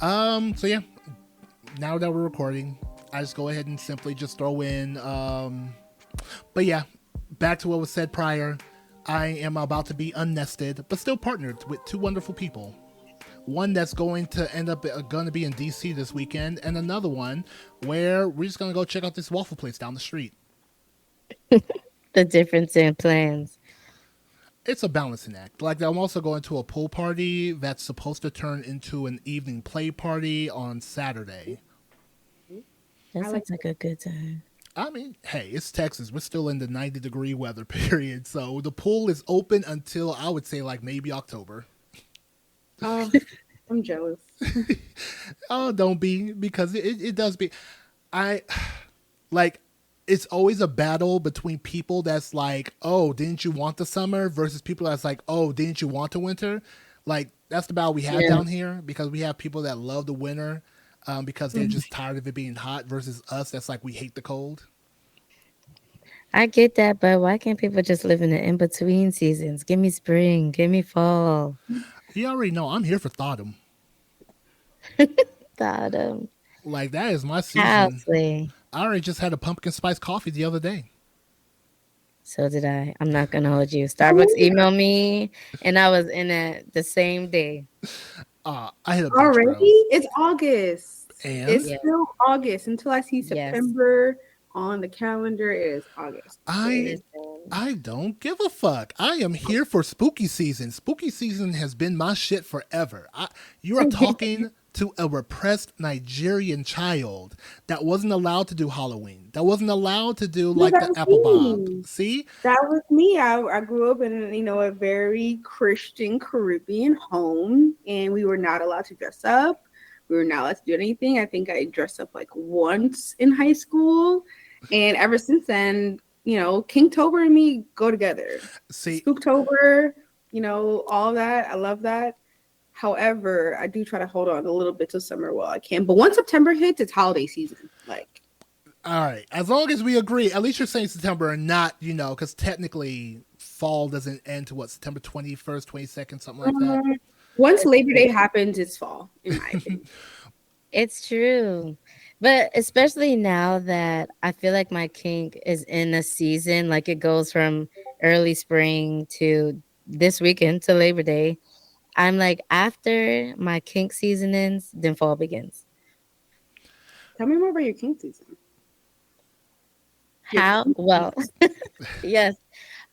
So yeah, now that we're recording, I just go ahead and simply just throw in. But yeah, back to what was said prior. I am about to be unnested, but still partnered with two wonderful people. One that's going to end up going to be in DC this weekend, and another one where we're just going to go check out this waffle place down the street. The difference in plans. It's a balancing act. Like I'm also going to a pool party that's supposed to turn into an evening play party on Saturday. That I like sounds like a good time. I mean, hey, it's Texas. We're still in the 90-degree weather period, so the pool is open until I would say like maybe October. oh, I'm jealous. Oh, don't be because it does be. I like it's always a battle between people that's like, oh, didn't you want the summer versus people that's like, oh, didn't you want the winter? Like that's the battle we have Yeah. down here because we have people that love the winter because they're just tired of it being hot versus us that's like we hate the cold. I get that, but why can't people just live in the in between seasons? Give me spring, give me fall. You already know I'm here for Thottum. God, Like that is my season. Housley. I already just had a pumpkin spice coffee the other day. So did I. I'm not gonna hold you. Starbucks Oh, emailed me, and I was in it the same day. I hit a bunch, already? bro. It's August. And It's Yeah. still August until I see Yes. September on the calendar. It is August. I Listen. I don't give a fuck. I am here for spooky season. Spooky season has been my shit forever. You are talking to a repressed Nigerian child that wasn't allowed to do Halloween. That wasn't allowed to do No, like that the was apple bob. me. See? That was me. I grew up in a very Christian Caribbean home, and we were not allowed to dress up. We were not allowed to do anything. I think I dressed up like once in high school, and ever since then, Kingtober and me go together. See, Spooktober, all that. I love that. However, I do try to hold on a little bit till summer while I can. But once September hits, it's holiday season. Like, all right. As long as we agree, at least you're saying September and not, because technically fall doesn't end to what, September 21st, 22nd, something like that. um, once Labor Day happens, it's fall, in my opinion. It's true. But especially now that I feel like my kink is in a season, like it goes from early spring to this weekend to Labor Day. I'm like, after my kink season ends, then fall begins. Tell me more about your king season. Your How? king Well, season. yes.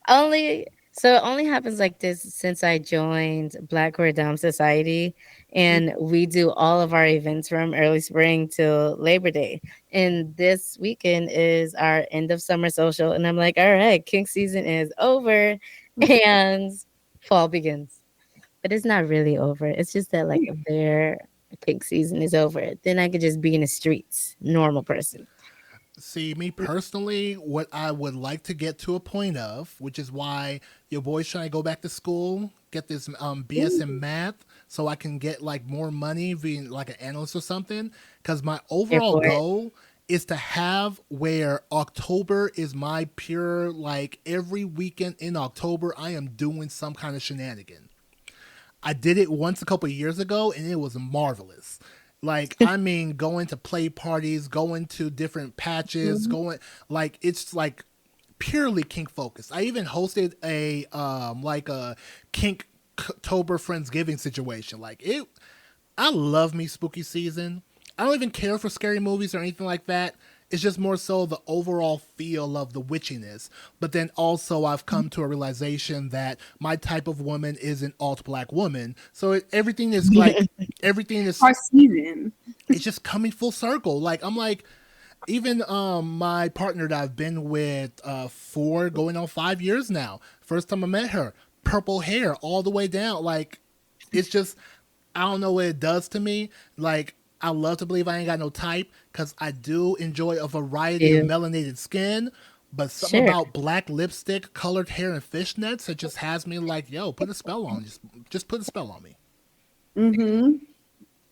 Only so it only happens like this since I joined Black Core Dom Society, and we do all of our events from early spring till Labor Day. And this weekend is our end of summer social, and I'm like, all right, kink season is over, and fall begins. But it's not really over. It's just that like their kink season is over. Then I could just be in the streets, normal person. See, me personally, what I would like to get to a point of, which is why your boy's trying to go back to school, get this BS in math, so I can get like more money being like an analyst or something. Because my Here overall for it. goal is to have where October is my pure like every weekend in October I am doing some kind of shenanigan. I did it once a couple of years ago and it was marvelous. Like I mean, going to play parties, going to different patches, Mhm. going like it's like purely kink focused. I even hosted a like a kink Tober Friendsgiving situation. Like it, I love me spooky season. I don't even care for scary movies or anything like that. It's just more so the overall feel of the witchiness. But then also, I've come to a realization that my type of woman is an alt black woman. So everything is like, everything is, Our season. it's just coming full circle. Like, I'm like, even my partner that I've been with for going on 5 years now. First time I met her, purple hair all the way down. Like it's just I don't know what it does to me. Like I love to believe I ain't got no type because I do enjoy a variety of Do melanated skin. But something sure. about black lipstick, colored hair, and fishnets, it just has me like, yo, put a spell on. Just put a spell on me. Hmm.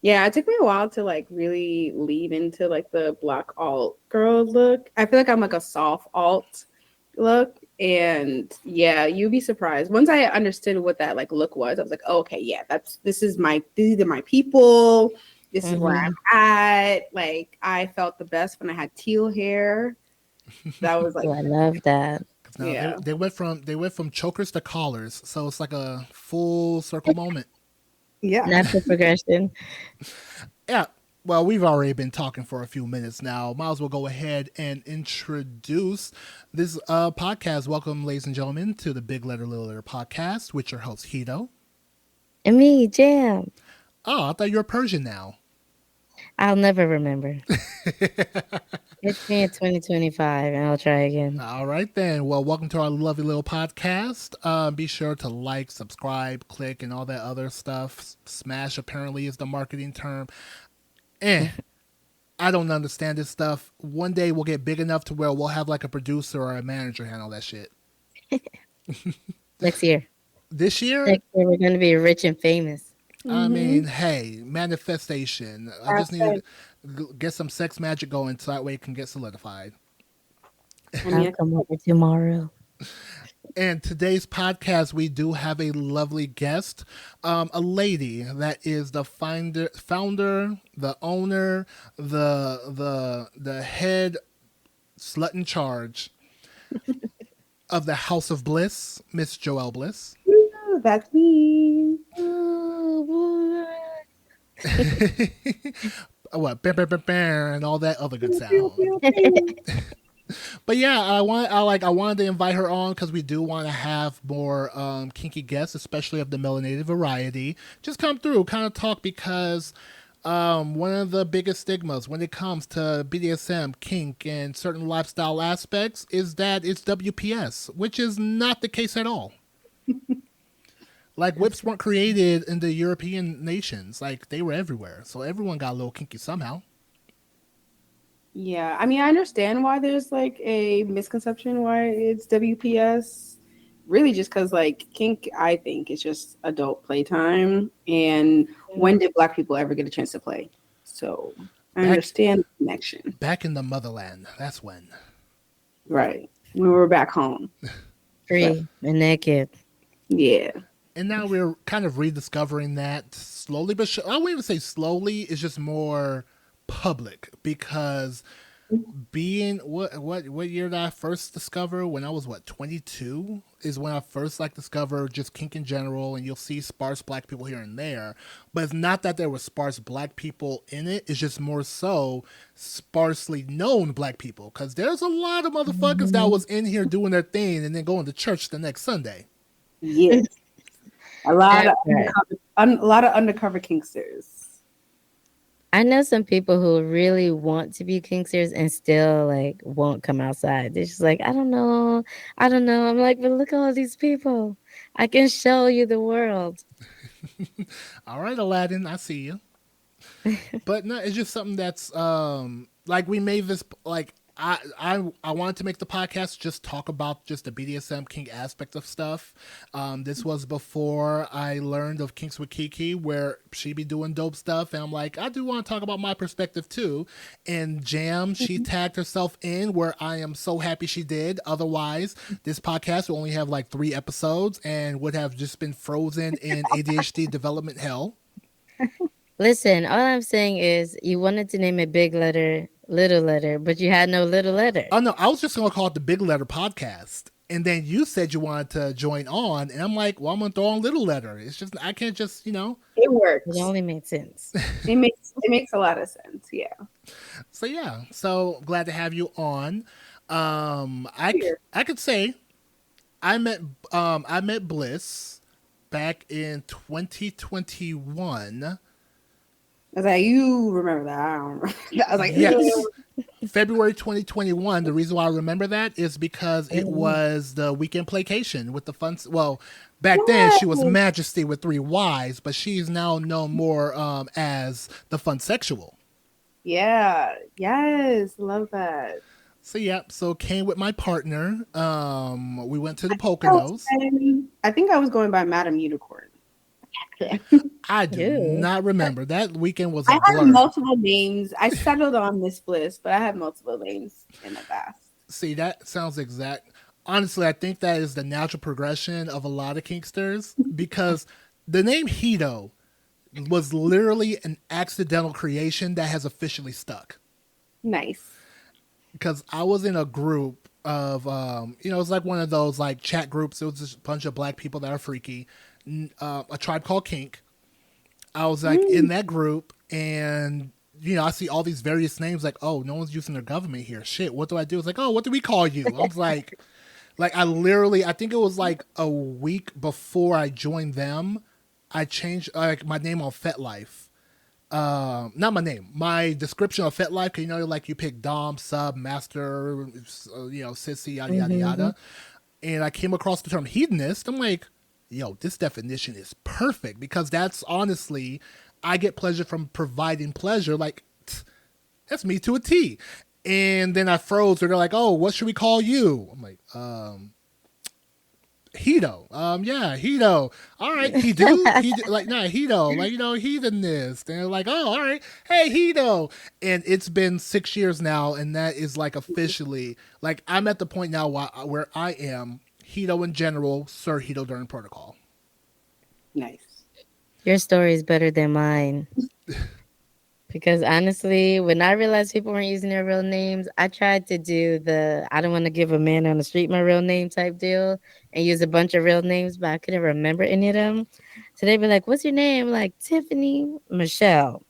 Yeah, it took me a while to like really lean into like the black alt girl look. I feel like I'm like a soft alt look. And yeah, you'd be surprised. Once I understood what that like look was, I was like, oh, okay, yeah, these are my people. This is where Mhm. I'm at. Like I felt the best when I had teal hair. That was like, Oh, I love that. Because now yeah, they went from chokers to collars, so it's like a full circle moment. yeah. Natural progression. Yeah. Well, we've already been talking for a few minutes now. Might as well go ahead and introduce this podcast. Welcome, ladies and gentlemen, to the Big Letter Little Letter podcast with your host Hedo. And me, Jam. Oh, I thought you were Persian now. I'll never remember. It's me in 2025, and I'll try again. All right, then. Well, welcome to our lovely little podcast. Be sure to like, subscribe, click, and all that other stuff. Smash apparently is the marketing term. I don't understand this stuff. One day we'll get big enough to where we'll have like a producer or a manager handle that shit. Next year. This year, Next year, we're going to be rich and famous. I Mm-hmm. mean, hey, manifestation. I just need to get some sex magic going so that way it can get solidified. I I'll mean, come over tomorrow. And today's podcast, we do have a lovely guest, a lady that is the founder, the owner, the head slut in charge of the House of Bliss, Miss Joelle Bliss. ooh, that's me. Oh, What, bam, bam, bam, bam, and all that other good Pew, sound. pew, boy. pew. But yeah, I wanted to invite her on because we do want to have more kinky guests, especially of the melanated variety. Just come through, kind of talk because one of the biggest stigmas when it comes to BDSM, kink, and certain lifestyle aspects is that it's WPS, which is not the case at all. Like whips weren't created in the European nations; like they were everywhere, so everyone got a little kinky somehow. Yeah, I mean, I understand why there's like a misconception why it's WPS. Really, just because like kink, I think is just adult playtime. And when did Black people ever get a chance to play? So I Back understand the connection. back in the motherland, that's when. Right. When we were back home. Free and naked. Yeah. And now we're kind of rediscovering that slowly, but I won't even say slowly. It's just more public because being what year did I first discover? When I was 22 is when I first like discovered just kink in general, and you'll see sparse black people here and there, but it's not that there were sparse black people in it. It's just more so sparsely known black people because there's a lot of motherfuckers that was in here doing their thing and then going to church the next Sunday. Yes. A lot of That's right. a lot of undercover kinksters. I know some people who really want to be kinksters and still like won't come outside. They're just like, I don't know. I don't know. I'm like, but look at all these people. I can show you the world. All right, Aladdin, I see you. But no, it's just something that's like we made this like I wanted to make the podcast just talk about just the BDSM kink aspect of stuff. This was before I learned of Kinks with Kiki, where she be doing dope stuff, and I'm like, I do want to talk about my perspective too. And Jam, she tagged herself in, where I am so happy she did. Otherwise, this podcast will only have like 3 episodes and would have just been frozen in ADHD development hell. Listen, all I'm saying is you wanted to name it big letter, little letter, but you had no little letter. Oh no, I was just gonna call it the Big Letter Podcast, and then you said you wanted to join on, and I'm like, well, I'm gonna throw on Little Letter. It's just I can't just It works. It only made sense. It makes a lot of sense. Yeah. So yeah, so glad to have you on. Here. I could say I met Bliss back in 2021. I was like, you remember that? I don't remember. I was like, Yes. February 2021. The reason why I remember that is because it was the weekend placation with the fun. Well, back then she was Majesty with 3 Ys, but she's now known more as the fun sexual. yeah, yes, love that. So yeah, so came with my partner. We went to the Poconos. I think I was going by Madam Unicorn. I do Ew. not remember. That weekend was a I had blur. multiple names. I settled on Miss Bliss, but I had multiple names in the past. See, that sounds exact. Honestly, I think that is the natural progression of a lot of kinksters because the name Hedo was literally an accidental creation that has officially stuck. Nice. Because I was in a group of, it's like one of those like chat groups. It was just a bunch of black people that are freaky. A tribe called Kink. I was like in that group, and I see all these various names. Like, oh, no one's using their government here. Shit, what do I do? It's like, oh, what do we call you? I was like I think it was like a week before I joined them. I changed like my name on FetLife. Not my name, my description of FetLife. Like you pick Dom, Sub, Master, Sissy, yada yada yada. And I came across the term hedonist. I'm like, yo, this definition is perfect because that's honestly, I get pleasure from providing pleasure. Like, that's me to a T. And then I froze. They're like, oh, what should we call you? I'm like, Hedo. Yeah, Hedo. All right, Hedo. Like, nah, Hedo. Like, heathenist. And they're like, oh, all right. Hey, Hedo. And it's been 6 years now, and that is like officially, like, I'm at the point now where I am Hedo in general, Sir Hedo during protocol. Nice. Your story is better than mine. Because honestly, when I realized people weren't using their real names, I tried to do the I don't want to give a man on the street my real name type deal and use a bunch of real names, but I couldn't remember any of them. So they'd be like, what's your name? I'm like, Tiffany Michelle.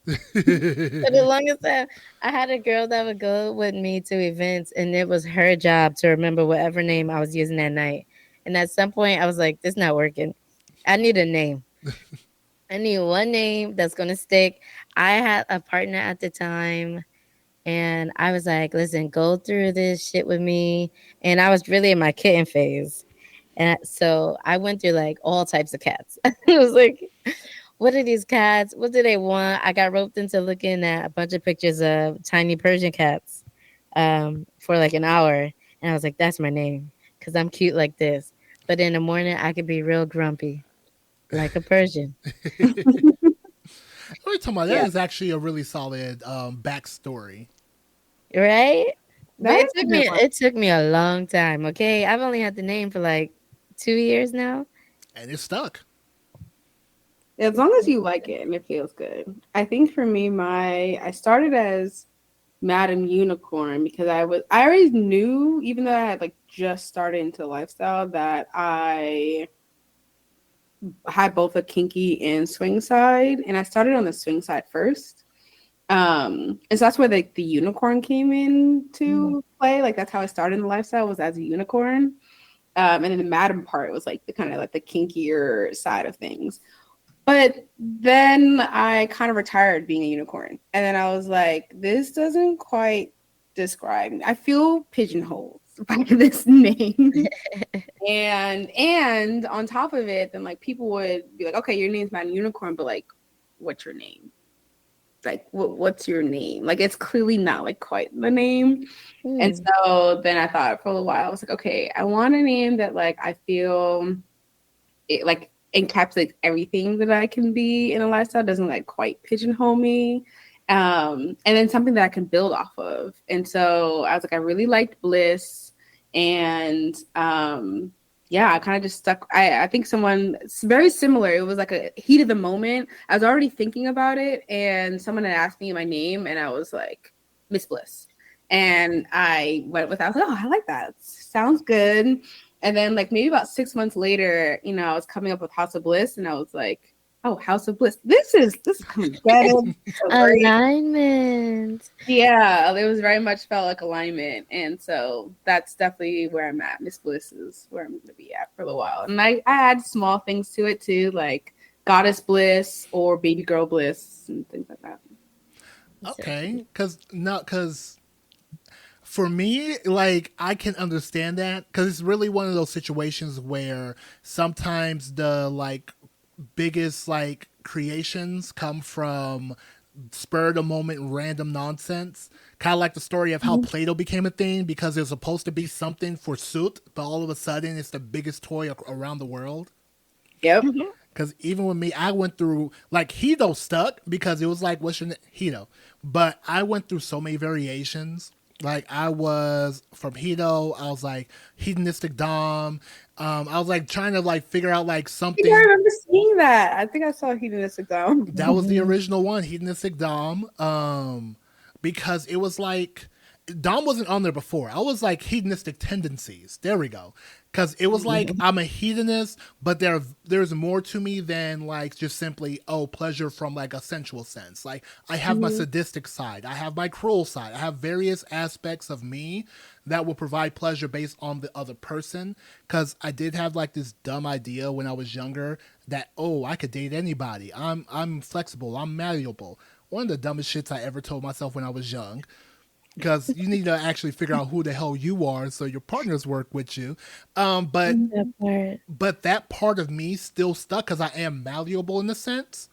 For the longest time, I had a girl that would go with me to events, and it was her job to remember whatever name I was using that night. And at some point, I was like, this is not working. I need a name. I need one name that's going to stick. I had a partner at the time, and I was like, listen, go through this shit with me. And I was really in my kitten phase. And so I went through like all types of cats. It was like, what are these cats? What do they want? I got roped into looking at a bunch of pictures of tiny Persian cats for like an hour. And I was like, that's my name because I'm cute like this. But in the morning, I could be real grumpy. Like a Persian. What are you talking about? That is actually a really solid backstory. Right? But it took me a long time, okay? I've only had the name for like 2 years now. And it's stuck. As long as you like it and it feels good. I think for me, I started as Madam Unicorn because I already knew, even though I had like just started into the lifestyle, that I had both a kinky and swing side, and I started on the swing side first. And so that's where the unicorn came into play. Like that's how I started in the lifestyle, was as a unicorn. And then the madam part was like the kind of like the kinkier side of things. But then I kind of retired being a unicorn. And then I was like, this doesn't quite describe me. I feel pigeonholed by this name. and on top of it, then like people would be like, okay, your name's Madam Unicorn, but like, what's your name? Like, what's your name? Like, it's clearly not like quite the name. And so then I thought for a while, I was like, okay, I want a name that like I feel it like encapsulates everything that I can be in a lifestyle, doesn't like quite pigeonhole me. And then something that I can build off of. And so I was like, I really liked Bliss. And I kind of just stuck. I think someone very similar. It was like a heat of the moment. I was already thinking about it, and someone had asked me my name, and I was like, Miss Bliss. And I went with that. I was like, oh, I like that. Sounds good. And then like maybe about 6 months later, I was coming up with House of Bliss, and I was like, oh, House of Bliss. This is better. Alignment. Yeah, it was very much felt like alignment. And so that's definitely where I'm at. Miss Bliss is where I'm going to be at for a little while. And I add small things to it too, like Goddess Bliss or Baby Girl Bliss and things like that. Okay, because for me, like, I can understand that because it's really one of those situations where sometimes the like biggest like creations come from spur of the moment random nonsense, kind of like the story of how Play-Doh became a thing because it was supposed to be something for suit, but all of a sudden it's the biggest toy around the world. Yep. Because even with me, I went through like Hedo stuck because it was like, what's your name? Hedo. But I went through so many variations. Like I was from Hedo, I was like hedonistic dom. I was like trying to like figure out like think I something. remember seeing that. I think I saw Hedonistic Dom. That was the original one, hedonistic dom. Because it was like Dom wasn't on there before. I was like hedonistic tendencies. There we go. Because it was like I'm a hedonist, but there's more to me than like just simply pleasure from like a sensual sense. Like I have my sadistic side, I have my cruel side, I have various aspects of me that will provide pleasure based on the other person. Because I did have like this dumb idea when I was younger that I could date anybody. I'm flexible. I'm malleable. One of the dumbest shits I ever told myself when I was young, because you need to actually figure out who the hell you are so your partners work with you. But That part. but that part of me still stuck because I am malleable in a sense.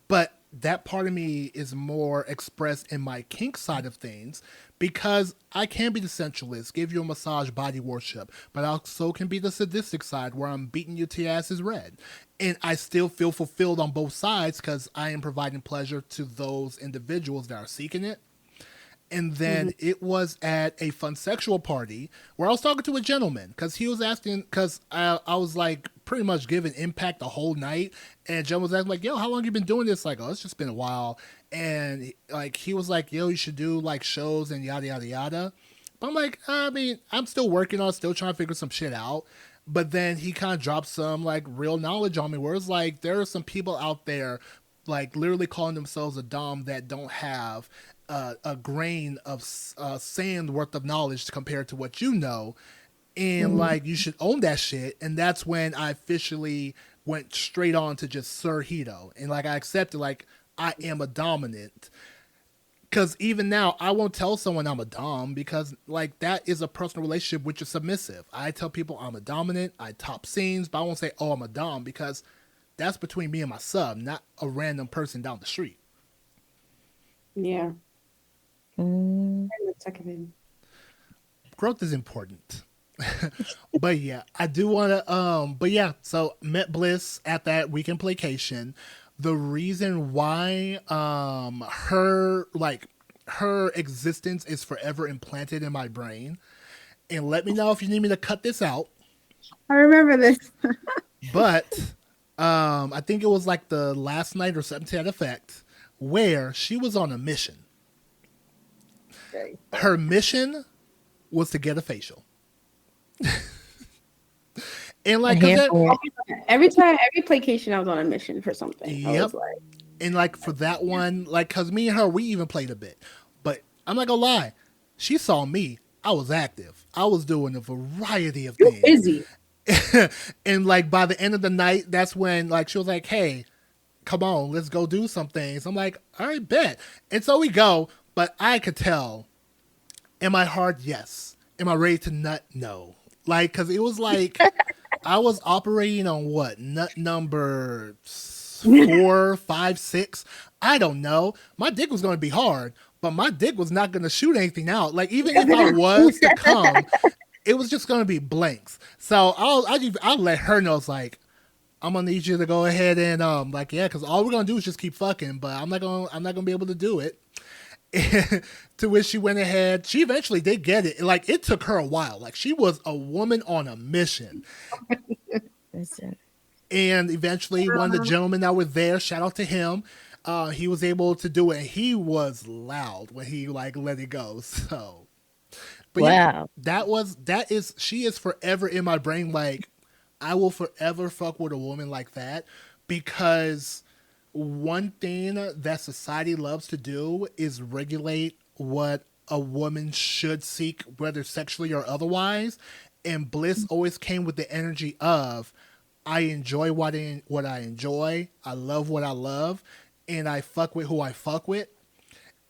But that part of me is more expressed in my kink side of things because I can be the sensualist, give you a massage, body worship, but I also can be the sadistic side where I'm beating you till your ass is red. And I still feel fulfilled on both sides because I am providing pleasure to those individuals that are seeking it. And then it was at a fun sexual party where I was talking to a gentleman because he was asking, because I was like pretty much giving impact the whole night. And Jen was asking, like, yo, how long you been doing this? Like, it's just been a while. And like, he was like, yo, you should do like shows and yada, yada, yada. But I'm like, I mean, I'm still working on it, still trying to figure some shit out. But then he kind of dropped some like real knowledge on me where it's like, there are some people out there like literally calling themselves a dom that don't have a grain of sand worth of knowledge compared to what you know, and like you should own that shit. And that's when I officially went straight on to just Sir Hedo, and like I accepted like I am a dominant. Because even now, I won't tell someone I'm a dom because, like, that is a personal relationship with your submissive. I tell people I'm a dominant, I top scenes, but I won't say, I'm a dom because that's between me and my sub, not a random person down the street. Yeah. Mm. Growth is important. But yeah, I do want to but yeah, so met Bliss at that weekend placation. The reason why her existence is forever implanted in my brain, and let me know if you need me to cut this out, I remember this. but I think it was like the last night or something to that effect where she was on a mission. Okay. Her mission was to get a facial. And like, I'm here for it. Every placation, I was on a mission for something. I yep. was like, And like for that one, like, cause me and her, we even played a bit. But I'm not gonna lie, she saw me. I was active. I was doing a variety of you're things. busy. And like by the end of the night, that's when like she was like, "Hey, come on, let's go do some things." I'm like, "All right, bet." And so we go. But I could tell, am I hard? Yes. Am I ready to nut? No. Like, cause it was like I was operating on what nut number 4, 5, 6. I don't know. My dick was going to be hard, but my dick was not going to shoot anything out. Like even if I was to come, it was just going to be blanks. So I'll let her know. It's like I'm gonna need you to go ahead and like yeah, because all we're gonna do is just keep fucking. But I'm not gonna be able to do it. To which she went ahead. She eventually did get it. Like it took her a while. Like she was a woman on a mission. Listen. And eventually, one of the gentlemen that were there, shout out to him, he was able to do it. He was loud when he like let it go. So, but yeah, Wow. she is forever in my brain. Like, I will forever fuck with a woman like that because one thing that society loves to do is regulate what a woman should seek, whether sexually or otherwise. And Bliss always came with the energy of, I enjoy what I enjoy. I love what I love, and I fuck with who I fuck with.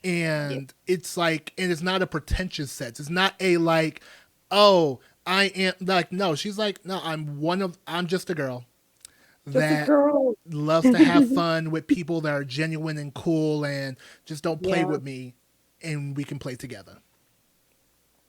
And it's like, and it's not a pretentious sense. It's not a like, oh, I am like, no. She's like, no, I'm just a girl that loves to have fun with people that are genuine and cool, and just don't play with me, and we can play together.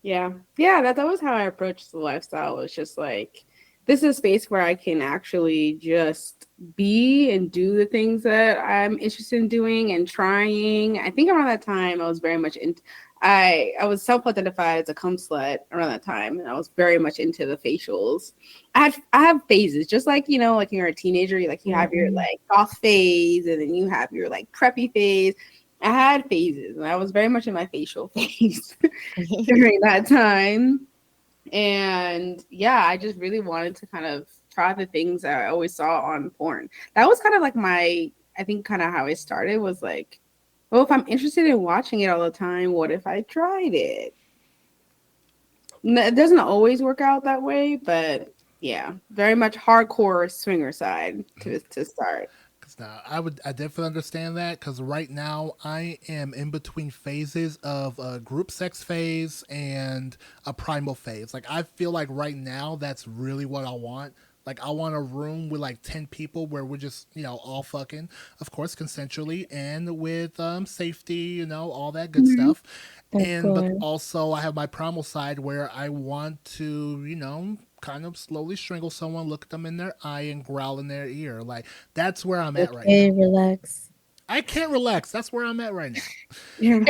Yeah. That was how I approached the lifestyle. It was just like this is a space where I can actually just be and do the things that I'm interested in doing and trying. I think around that time I was very much into I was self-identified as a cum slut around that time, and I was very much into the facials. I have phases, just like like when you're a teenager, you have your like goth phase, and then you have your like preppy phase. I had phases, and I was very much in my facial phase during that time. And yeah, I just really wanted to kind of try the things that I always saw on porn. That was kind of like I think kind of how it started was like, well, if I'm interested in watching it all the time, what if I tried it? It doesn't always work out that way, but yeah, very much hardcore swinger side to start. Now, I definitely understand that because right now I am in between phases of a group sex phase and a primal phase. Like I feel like right now that's really what I want. Like I want a room with like 10 people where we're just all fucking, of course, consensually and with safety, all that good stuff. Of And but course. also I have my primal side where I want to kind of slowly strangle someone, look at them in their eye, and growl in their ear. Like that's where I'm at right Okay, now. relax. I can't relax. That's where I'm at right now. Yeah.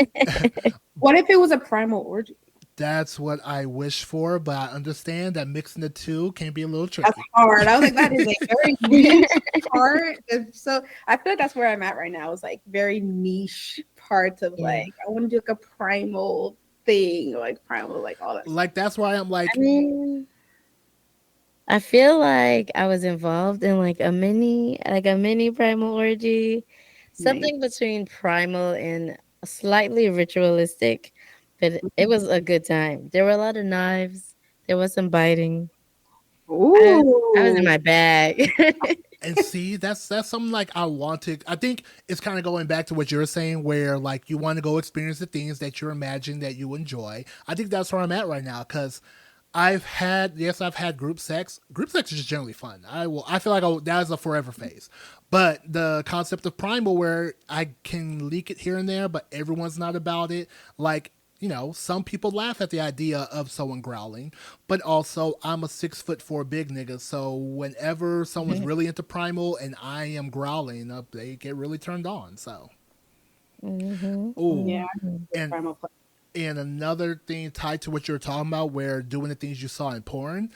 What if it was a primal orgy? That's what I wish for, but I understand that mixing the two can be a little That's tricky. hard. I was like, that is a very niche part. So I feel like that's where I'm at right now. It's like very niche parts of Yeah. like I want to do like a primal thing, like primal, like all that stuff. Like that's why I'm like, I mean, I feel like I was involved in like a mini primal orgy, Nice. something between primal and slightly ritualistic, but it was a good time. There were a lot of knives. There was some biting. I was in Ooh, my bag. and see, that's something like I wanted. I think it's kind of going back to what you're saying, where like you want to go experience the things that you imagine that you enjoy. I think that's where I'm at right now because I've had group sex. Group sex is just generally fun. I feel like that is a forever phase. But the concept of primal where I can leak it here and there, but everyone's not about it. Like, some people laugh at the idea of someone growling, but also I'm a 6'4" big nigga. So whenever someone's really into primal and I am growling, they get really turned on. So, Hmm. oh, yeah, Hmm. and primal. and another thing tied to what you were talking about, where doing the things you saw in porn,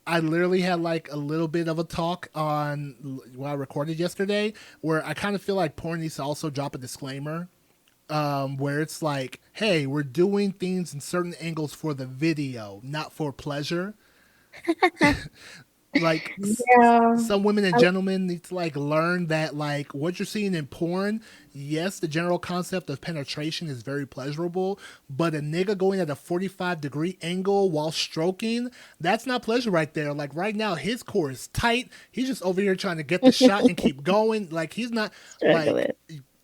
I literally had like a little bit of a talk on what I recorded yesterday, where I kind of feel like porn needs to also drop a disclaimer, where it's like, hey, we're doing things in certain angles for the video, not for pleasure. Like Yeah. some women and I- gentlemen need to like learn that like what you're seeing in porn, yes, the general concept of penetration is very pleasurable, but a nigga going at a 45-degree angle while stroking, that's not pleasure right there. Like right now his core is tight, he's just over here trying to get the shot and keep going. Like he's not like, Struggling.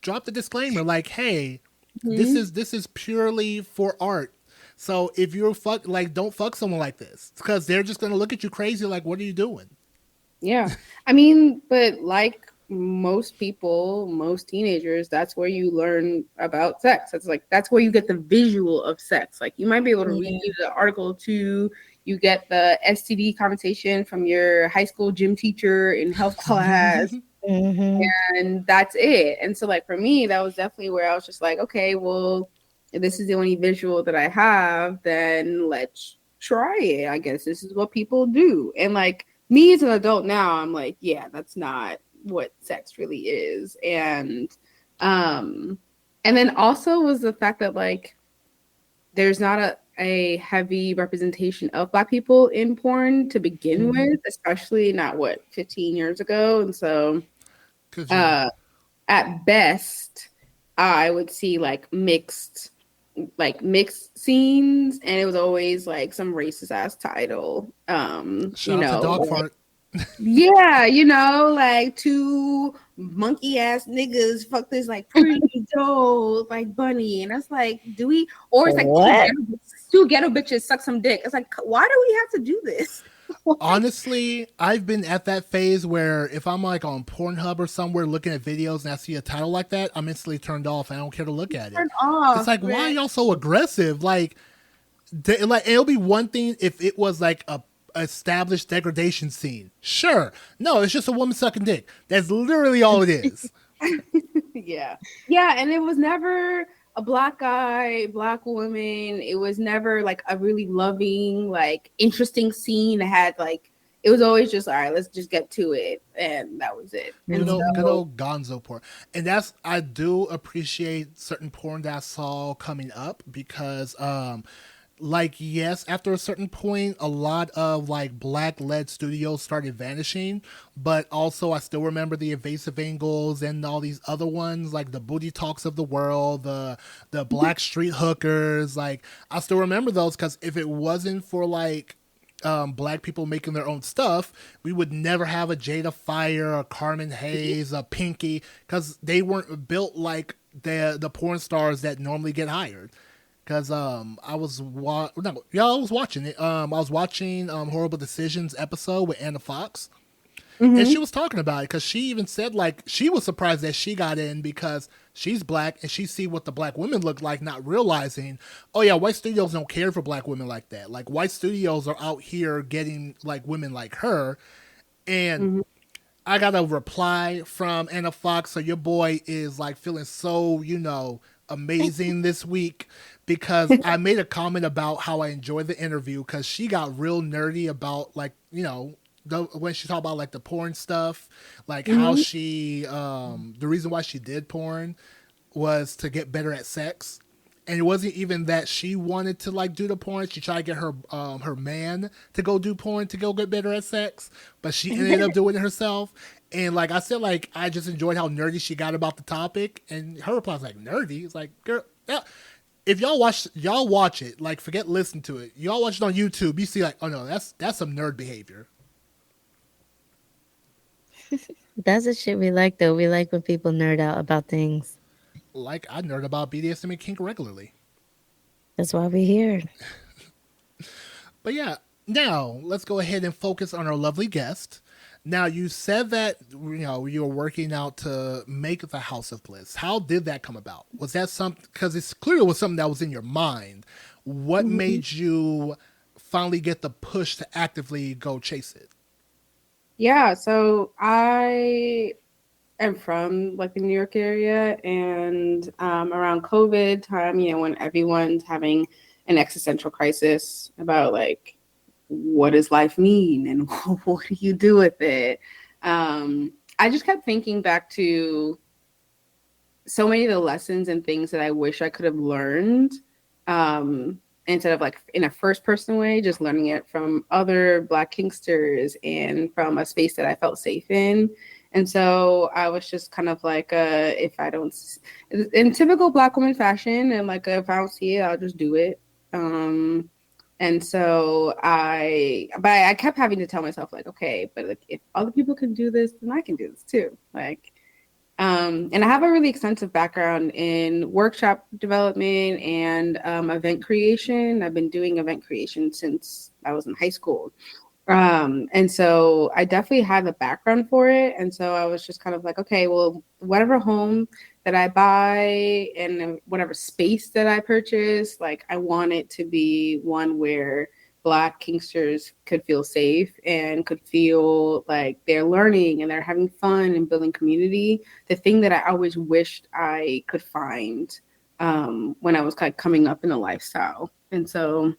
drop the disclaimer like, hey, this Mhm. is this is purely for art. So if you're like, don't fuck someone like this because they're just gonna look at you crazy. Like, what are you doing? Yeah. I mean, but like most people, most teenagers, that's where you learn about sex. It's like that's where you get the visual of sex. Like you might be able to read Yeah. the article too. You get the STD conversation from your high school gym teacher in health class, Hmm. and that's it. And so, like for me, that was definitely where I was just like, okay, well, if this is the only visual that I have, then let's try it. I guess this is what people do. And like me as an adult now, I'm like, yeah, that's not what sex really is. Um and then also was the fact that like there's not a heavy representation of Black people in porn to begin with, especially not what 15 years ago. And so Cause you uh at best I would see like mixed scenes, and it was always like some racist ass title. shout out to Dog Like, Fart. yeah, like two monkey ass niggas fuck this like pretty dope like bunny, and that's like, do we? Or it's like What? two ghetto bitches suck some dick. It's like, why do we have to do this? Honestly, I've been at that phase where if I'm like on Pornhub or somewhere looking at videos and I see a title like that, I'm instantly turned off. I don't care to look at it. Turn It's off, like, why are man. y'all so aggressive? Like, like it'll be one thing if it was like established degradation scene. Sure. No, it's just a woman sucking dick. That's literally all it is. Yeah. Yeah, and it was never a black guy, black woman. It was never like a really loving, like interesting scene. It had like it was always just all right, let's just get to it. And that was it. And Good so old Gonzo porn, and that's I do appreciate certain porn that I saw coming up because, like yes, after a certain point, a lot of like black led studios started vanishing, but also I still remember the Invasive Angles and all these other ones like the Booty Talks of the world, the Black Street Hookers. Like I still remember those because if it wasn't for like black people making their own stuff, we would never have a Jada Fire, a Carmen Hayes, a Pinky, because they weren't built like the porn stars that normally get hired. Because I was watching it. I was watching Horrible Decisions episode with Anna Fox, and she mhm. was talking about it because she even said like she was surprised that she got in because she's black and she see what the black women look like, not realizing, oh yeah, white studios don't care for black women like that. Like white studios are out here getting like women like her, and Mhm. I got a reply from Anna Fox. So your boy is like feeling so, amazing this week because I made a comment about how I enjoyed the interview because she got real nerdy about like, when she talked about like the porn stuff, like how Mhm. she, the reason why she did porn was to get better at sex. And it wasn't even that she wanted to like do the porn. She tried to get her man to go do porn to go get better at sex, but she ended up doing it herself. And like I said, like I just enjoyed how nerdy she got about the topic. And her reply was like, "Nerdy." It's like, girl, yeah. If y'all watch it. Like forget listen to it. Y'all watch it on YouTube. You see like, oh no, that's some nerd behavior. That's the shit we like, though. We like when people nerd out about things. Like I nerd about BDSM and kink regularly. That's why we're here. But yeah, now let's go ahead and focus on our lovely guest. Now you said that you were working out to make the House of Bliss. How did that come about? Was that something? Because it's clearly was something that was in your mind. What Mhm. made you finally get the push to actively go chase it? Yeah, so I am from like the New York area, and around COVID time, when everyone's having an existential crisis about like what does life mean and what do you do with it, I just kept thinking back to so many of the lessons and things that I wish I could have learned, instead of like in a first person way, just learning it from other Black Kinksters and from a space that I felt safe in. And so I was just kind of like, if I don't, in typical Black woman fashion, and like if I don't see it, I'll just do it. And so but I kept having to tell myself like, okay, but like if other people can do this, then I can do this too. Like, and I have a really extensive background in workshop development and event creation. I've been doing event creation since I was in high school. And so I definitely had the background for it. And so I was just kind of like, okay, well, whatever home that I buy and whatever space that I purchase, like I want it to be one where Black Kinksters could feel safe and could feel like they're learning and they're having fun and building community. The thing that I always wished I could find, when I was kind of coming up in a lifestyle. And so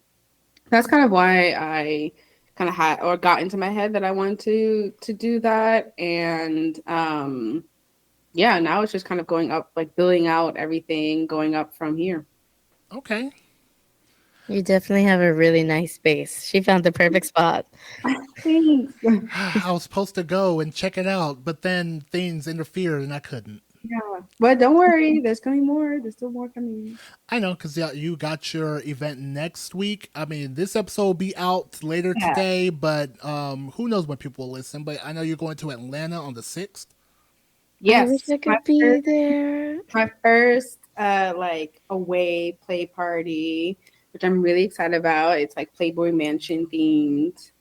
that's kind of why I kind of had or got into my head that I wanted to do that. And yeah, now it's just kind of going up, like building out everything, going up from here. Okay. You definitely have a really nice space. She found the perfect spot. Thanks. I was supposed to go and check it out, but then things interfered and I couldn't. Yeah, but don't worry, there's coming more. There's still more coming. I know because you got your event next week. I mean, this episode will be out later Yeah. today, but who knows when people will listen. But I know you're going to Atlanta on the 6th. I wish Yes, I could be there. my first like away play party, which I'm really excited about. It's like Playboy Mansion themed.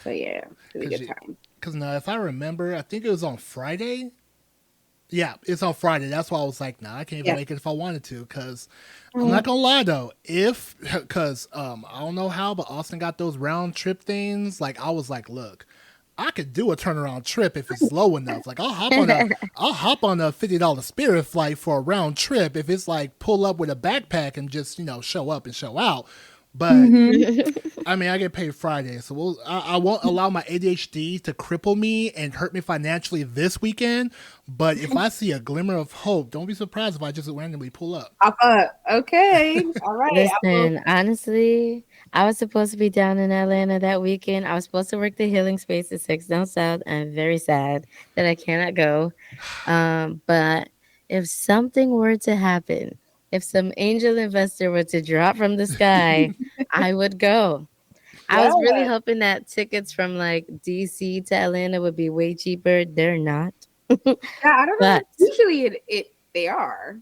So yeah, really Because good time. now, if I remember, I think it was on Friday. Yeah, it's on Friday. That's why I was like, nah, I can't even Yeah. make it if I wanted to. Because I'm Mm. not gonna lie though, if because I don't know how, but Austin got those round trip things. Like I was like, look, I could do a turnaround trip if it's low enough. Like I'll hop on a $50 Spirit flight for a round trip if it's like pull up with a backpack and just show up and show out. But Mhm. I mean, I get paid Friday, so I won't allow my ADHD to cripple me and hurt me financially this weekend. But if I see a glimmer of hope, don't be surprised if I just randomly pull up. Pop up. Okay. All right. I will. Listen, honestly, I was supposed to be down in Atlanta that weekend. I was supposed to work the healing space at Six Down South. I'm very sad that I cannot go. But if something were to happen, if some angel investor were to drop from the sky, I would go. I Yeah. was really hoping that tickets from like DC to Atlanta would be way cheaper. They're not. Yeah. I don't know. But Usually it they are.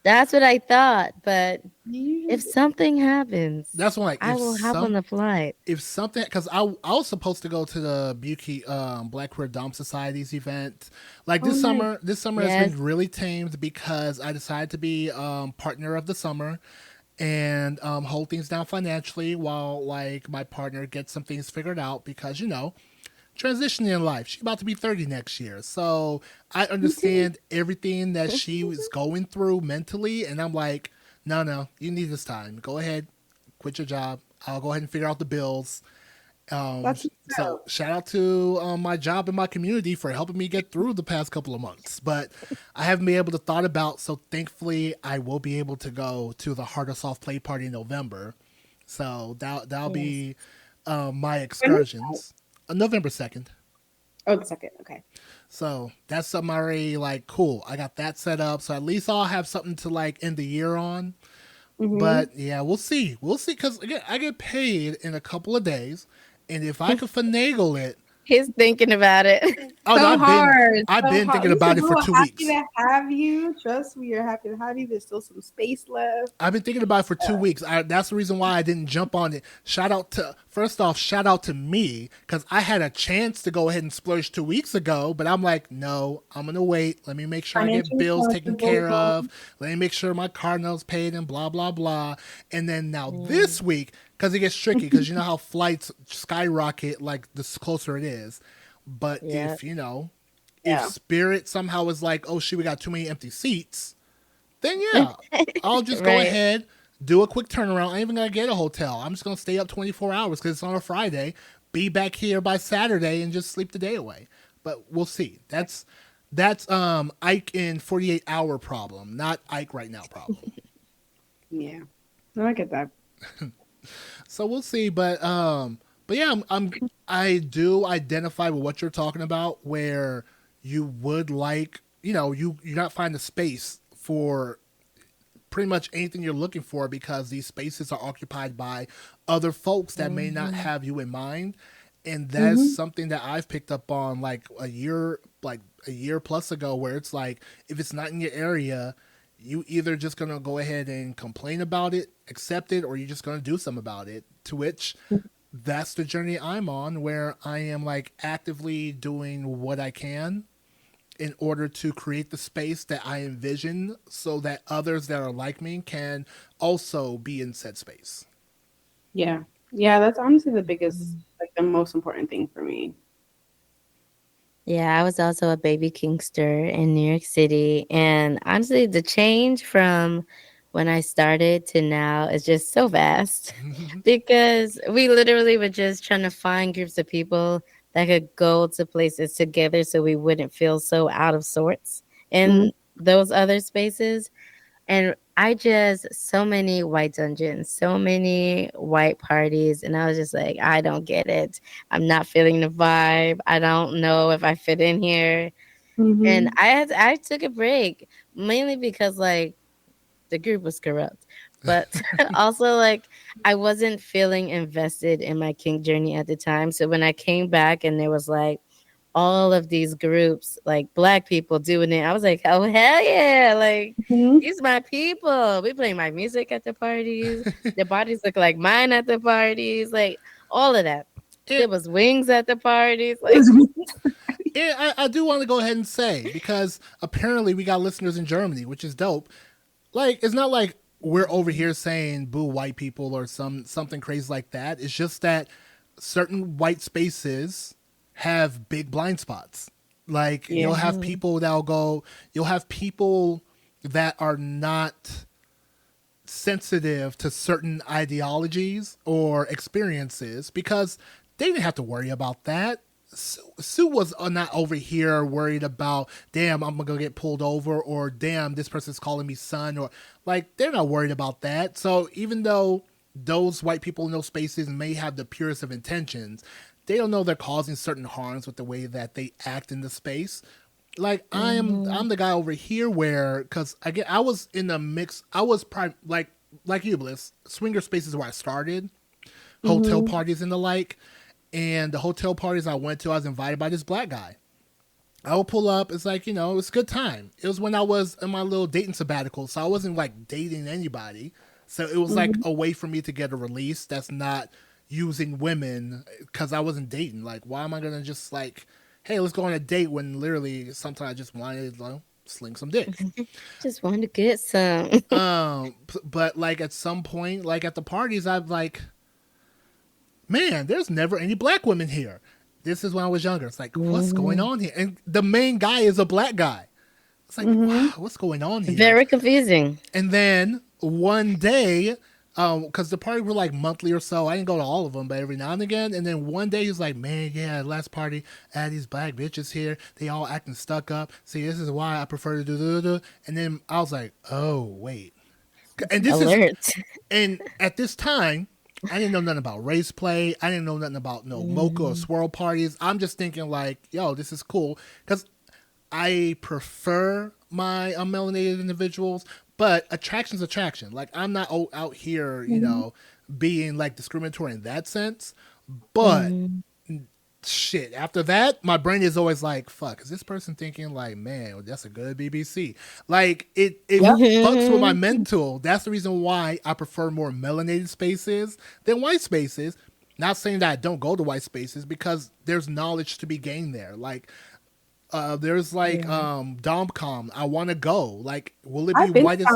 that's what I thought. But if Usually. something happens, That's when, like, I will hop on the flight. if something, because I was supposed to go to the Buki Black Queer Dom Society's event like Oh, this nice. summer. This summer has Yes. been really tamed because I decided to be partner of the summer and hold things down financially while like my partner gets some things figured out because transitioning in life. She's about to be 30 next year. So I understand everything that she was going through mentally. And I'm like, no, no, you need this time. Go ahead, quit your job. I'll go ahead and figure out the bills. That's So shout out to my job and my community for helping me get through the past couple of months. But I haven't been able to thought about. So thankfully, I will be able to go to the Heart of Soft Play Party in November. So that'll Yes. be my excursions. November 2nd. oh the second. Okay. So that's something I already like. Cool. I got that set up. So at least I'll have something to like end the year on. Mm-hmm. But yeah, we'll see. We'll see. Because again, I get paid in a couple of days. And if I could finagle it. He's thinking about it. Oh, no, So hard. I've so been hard. thinking about it for We're 2 happy weeks. to have you. Trust me, you're happy to have you. There's still some space left. I've been thinking about it for 2 weeks. That's the reason why I didn't jump on it. First off, shout out to me because I had a chance to go ahead and splurge 2 weeks ago, but I'm like, no, I'm gonna wait. Let me make sure I get Financial bills taken care responsible. of. Let me make sure my car notes paid and blah blah blah. And then now Mm. this week, because it gets tricky, because you know how flights skyrocket like the closer it is. But Yeah. if Yeah. Spirit somehow is like, oh shit, we got too many empty seats, then yeah, I'll just go Right. ahead, do a quick turnaround. I ain't even gonna get a hotel. I'm just gonna stay up 24 hours because it's on a Friday. Be back here by Saturday and just sleep the day away. But we'll see. That's Ike in 48-hour problem, not Ike right now problem. Yeah. No, I get that. So we'll see. But yeah, I do identify with what you're talking about, where you would like, you not find a space for pretty much anything you're looking for because these spaces are occupied by other folks that may not have you in mind. And that's Mm-hmm. something that I've picked up on like a year plus ago, where it's like, if it's not in your area, you either just gonna go ahead and complain about it, accept it, or you're just gonna do something about it. To which that's the journey I'm on, where I am like actively doing what I can in order to create the space that I envision so that others that are like me can also be in said space. Yeah. Yeah, that's honestly the biggest, like the most important thing for me. Yeah, I was also a baby Kingster in New York City. And honestly, the change from when I started to now is just so vast because we literally were just trying to find groups of people that could go to places together so we wouldn't feel so out of sorts Mm-hmm. in those other spaces. And I just, so many white dungeons, so many white parties. And I was just like, I don't get it. I'm not feeling the vibe. I don't know if I fit in here. And Mm-hmm. I took a break mainly because like the group was corrupt. But also like I wasn't feeling invested in my kink journey at the time. So when I came back and there was like all of these groups, like black people doing it. I was like, oh hell yeah! Like Mm-hmm. these my people. We play my music at the parties. The bodies look like mine at the parties. Like all of that. There It, was wings at the parties. Like And I do want to go ahead and say, because apparently we got listeners in Germany, which is dope. Like, it's not like we're over here saying boo white people or something crazy like that. It's just that certain white spaces have big blind spots. Like, Yeah. you'll have people that are not sensitive to certain ideologies or experiences because they didn't have to worry about that. Sue was not over here worried about, damn, I'm gonna get pulled over, or damn, this person's calling me son, or like, they're not worried about that. So even though those white people in those spaces may have the purest of intentions, they don't know they're causing certain harms with the way that they act in the space. Like, I'm the guy over here where, because again, I was in a mix. I was like you, Bliss. Swinger spaces where I started, hotel parties and the like. And the hotel parties I went to, I was invited by this black guy. I would pull up. It's like, it's a good time. It was when I was in my little dating sabbatical, so I wasn't like dating anybody. So it was like a way for me to get a release that's not using women because I wasn't dating. Like, why am I gonna just like, hey, let's go on a date when literally sometimes I just wanted to sling some dick. Just wanted to get some. But like at some point, like at the parties, I've like, man, there's never any black women here. This is when I was younger. It's like, what's going on here? And the main guy is a black guy. It's like, wow, what's going on here? Very confusing. And then one day, because the party were like monthly or so, I didn't go to all of them, but every now and again. And then one day he's like, man, yeah, last party, I had these black bitches here. They all acting stuck up. See, this is why I prefer to do. And then I was like, oh, wait. And this is, and at this time, I didn't know nothing about race play. I didn't know nothing about no mocha or swirl parties. I'm just thinking like, yo, this is cool. Because I prefer my melanated individuals, but attraction's attraction. Like, I'm not out here, being like discriminatory in that sense. But shit, after that, my brain is always like, fuck, is this person thinking like, man, that's a good BBC? Like, it fucks with my mental. That's the reason why I prefer more melanated spaces than white spaces. Not saying that I don't go to white spaces, because there's knowledge to be gained there. Like, there's like Domcom. I want to go. Like, will it be white as...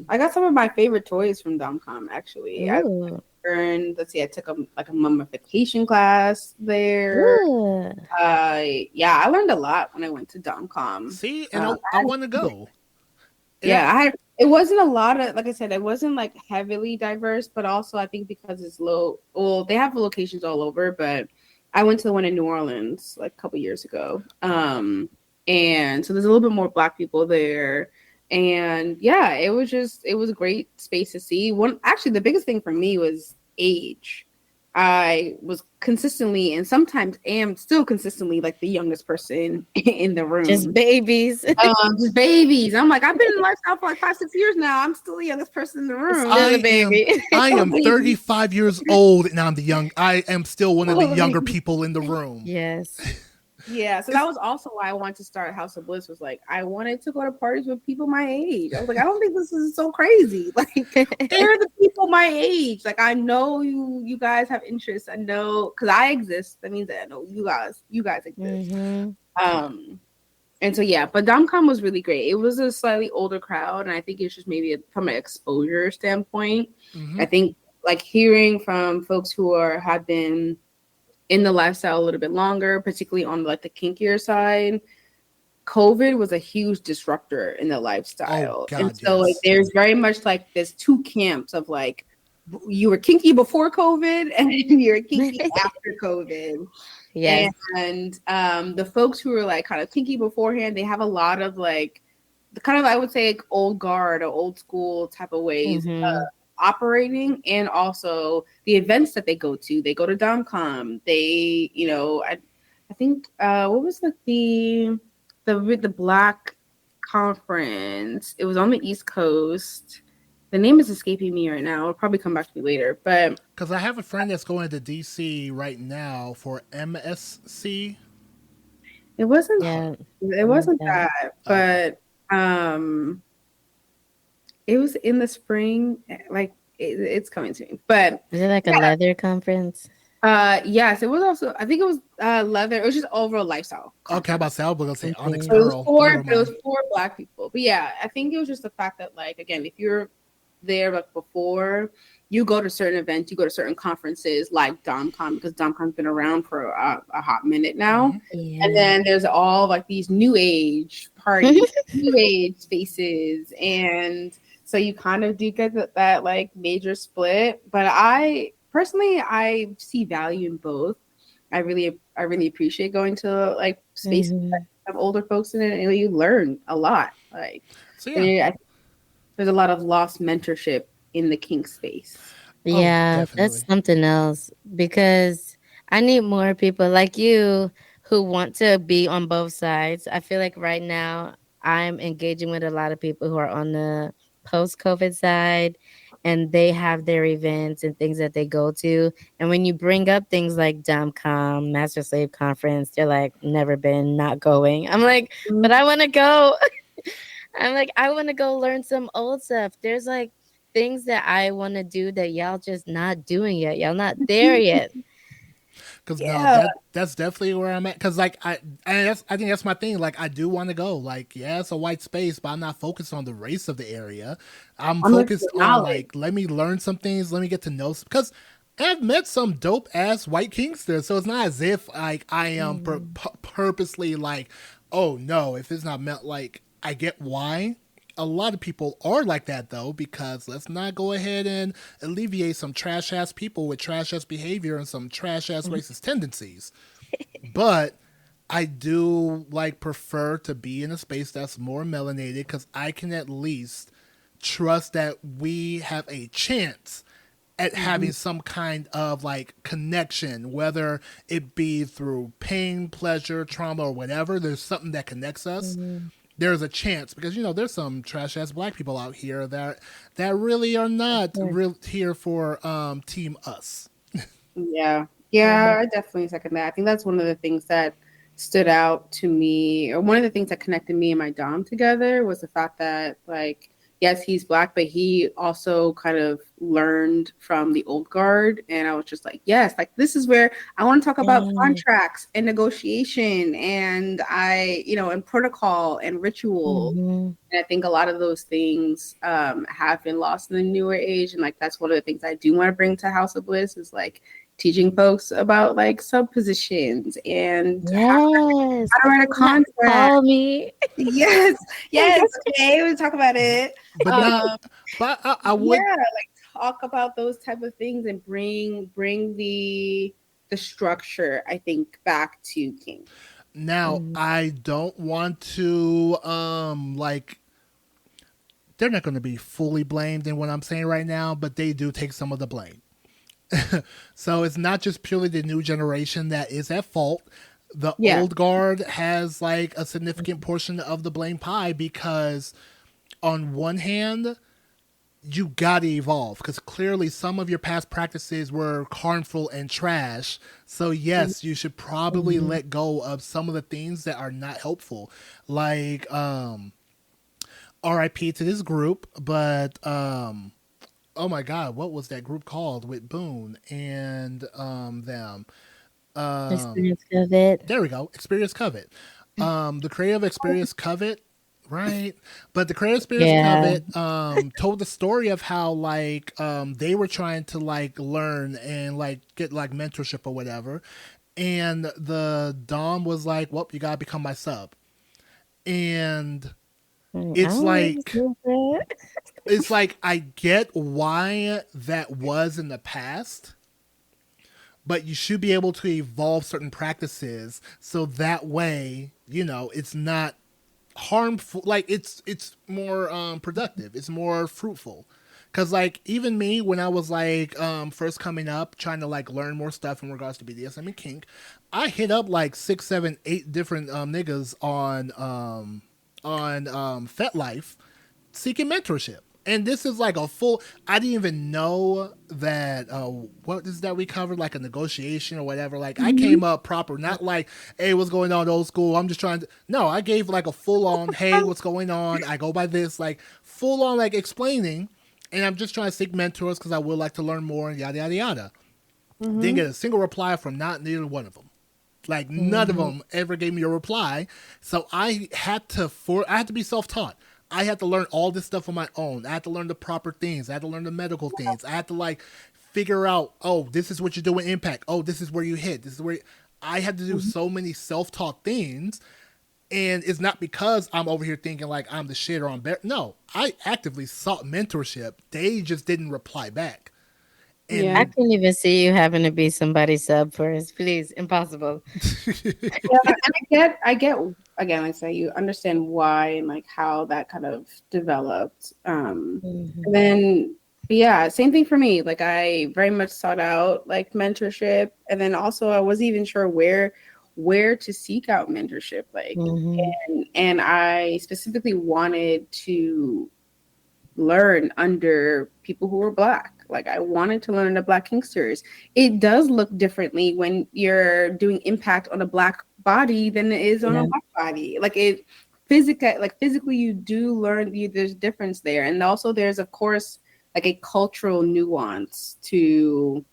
I got some of my favorite toys from Domcom, actually. I took a mummification class there. I learned a lot when I went to Domcom. See, and I want to go. It wasn't a lot of, like I said, it wasn't like heavily diverse, but also I think because it's low. Well, they have locations all over, but I went to the one in New Orleans like a couple years ago. And so there's a little bit more Black people there. And yeah, it was a great space to see. Actually, the biggest thing for me was age. I was consistently, and sometimes am still consistently, like the youngest person in the room. Just babies. Just babies. I'm like, I've been in lifestyle for like 5-6 years now. I'm still the youngest person in the room. I am 35 years old, and I am still one of the younger people in the room. Yes. Yeah, so that was also why I wanted to start House of Bliss. Was like, I wanted to go to parties with people my age. I was like, I don't think this is so crazy. Like, they're the people my age. Like, I know you guys have interests. I know, because I exist. That means that I know you guys exist. And so yeah, but Domcom was really great. It was a slightly older crowd, and I think it's just maybe from an exposure standpoint. I think like hearing from folks who have been in the lifestyle a little bit longer, particularly on like the kinkier side, COVID was a huge disruptor in the lifestyle. And so like there's very much like there's two camps of like, you were kinky before COVID and you're kinky after COVID. Yes. And the folks who were like kind of kinky beforehand, they have a lot of like the kind of, I would say, like old guard or old school type of ways operating, and also the events that they go to Domcom. They, I think what was like the Black conference? It was on the East Coast. The name is escaping me right now. It'll probably come back to me later. But because I have a friend that's going to DC right now for MSC. It wasn't that, but it was in the spring. Like it's coming to me. But is it like a leather conference? Yes, it was also. I think it was leather. It was just overall lifestyle Okay, how conference. about Sal? We're gonna say Onyx Okay. So it was Pearl. for Never but it was mind. for Black people. But yeah, I think it was just the fact that like again, if you're there like before, you go to certain events, you go to certain conferences like DomCon because DomCon's been around for a hot minute now. Hmm. And Yeah. then there's all like these new age parties, new age spaces, and so you kind of do get that like major split. But I personally, I see value in both. I really appreciate going to like spaces that Mhm. have older folks in it, and you learn a lot. Like So yeah. there, I think there's a lot of lost mentorship in the kink space. Oh, Yeah, that's definitely. something else because I need more people like you who want to be on both sides. I feel like right now I'm engaging with a lot of people who are on the post COVID side and they have their events and things that they go to. And when you bring up things like DomCom, Master Slave Conference, they're like, never been, not going. I'm like, but I want to go. I'm like, I want to go learn some old stuff. There's like things that I want to do that y'all just not doing yet. Y'all not there yet. Because no, Yeah, that's definitely where I'm at. Because like I think that's my thing. Like I do want to go. Like yeah, it's a white space, but I'm not focused on the race of the area. I'm I'm looking for focused on knowledge. like let me learn some things. Let me get to know. Because I've met some dope ass white Kingsters, so it's not as if like I am Mhm. purposely like, oh no, if it's not meant like I get why. A lot of people are like that though, because let's not go ahead and alleviate some trash ass people with trash ass behavior and some trash ass racist tendencies. But I do like prefer to be in a space that's more melanated because I can at least trust that we have a chance at Mhm. having some kind of like connection, whether it be through pain, pleasure, trauma, or whatever. There's something that connects us. Mhm. There's a chance because there's some trash ass black people out here that really are not Yeah. real here for team us. Yeah. Yeah. Yeah, I definitely second that. I think that's one of the things that stood out to me, or one of the things that connected me and my Dom together was the fact that, like, yes, he's black, but he also kind of learned from the old guard. And I was just like, yes, like, this is where I want to talk about Yeah. contracts and negotiation and and protocol and ritual. Mhm. And I think a lot of those things have been lost in the newer age. And like that's one of the things I do want to bring to House of Bliss is like teaching folks about like sub positions and Yes. how to write a Not contract. call me. Yes, yes. Okay, we'll talk about it. But not, Um, but I would yeah, like talk about those type of things and bring the structure. I think back to King. now. Mhm. I don't want to like they're not going to be fully blamed in what I'm saying right now, but they do take some of the blame. So it's not just purely the new generation that is at fault. The Yeah. old guard has like a significant portion of the blame pie because on one hand, you gotta evolve because clearly some of your past practices were harmful and trash. So yes, you should probably Mhm. let go of some of the things that are not helpful. Like RIP to this group, but oh my god, what was that group called with Boone and them? Um Experience of it. there we go. Experience Covet. The creative Experience Covet, right? But the creative Experience Yeah. Covet told the story of how like they were trying to like learn and like get like mentorship or whatever. And the Dom was like, well, you gotta become my sub. And Mm, I it's don't really like feel that. I get why that was in the past, but you should be able to evolve certain practices so that way it's not harmful. Like it's more productive, it's more fruitful. Because like even me when I was like first coming up trying to like learn more stuff in regards to BDSM and kink, I hit up like 6 7 8 different niggas on FetLife seeking mentorship. And this is like a full. I didn't even know that. What is that we covered? Like a negotiation or whatever. Like I Mhm. came up proper, not like, hey, what's going on, old school? I'm just trying to. No, I gave like a full on, hey, what's going on? I go by this, like full on, like explaining, and I'm just trying to seek mentors because I would like to learn more and yada yada yada. Didn't Mm-hmm. get a single reply from not neither one of them. Like none of Mhm. them ever gave me a reply. So I had to be self taught. I had to learn all this stuff on my own. I had to learn the proper things. I had to learn the medical things. I had to like figure out, oh, this is what you do with impact. Oh, this is where you hit. This is where I had to do Mm-hmm. so many self taught things. And it's not because I'm over here thinking like I'm the shit or I'm better. No, I actively sought mentorship. They just didn't reply back. Yeah. I And couldn't even see you having to be somebody's sub first. Please, impossible. Yeah, and I get again, like I say, you understand why and like how that kind of developed. And Mhm. then yeah, same thing for me. Like I very much sought out like mentorship, and then also I wasn't even sure where to seek out mentorship. Like, Mhm. and I specifically wanted to learn under people who were black. Like I wanted to learn under black Kingsters. It does look differently when you're doing impact on a black body than it is on a Yeah. white body. Physically you do learn there's difference there. And also there's of course like a cultural nuance to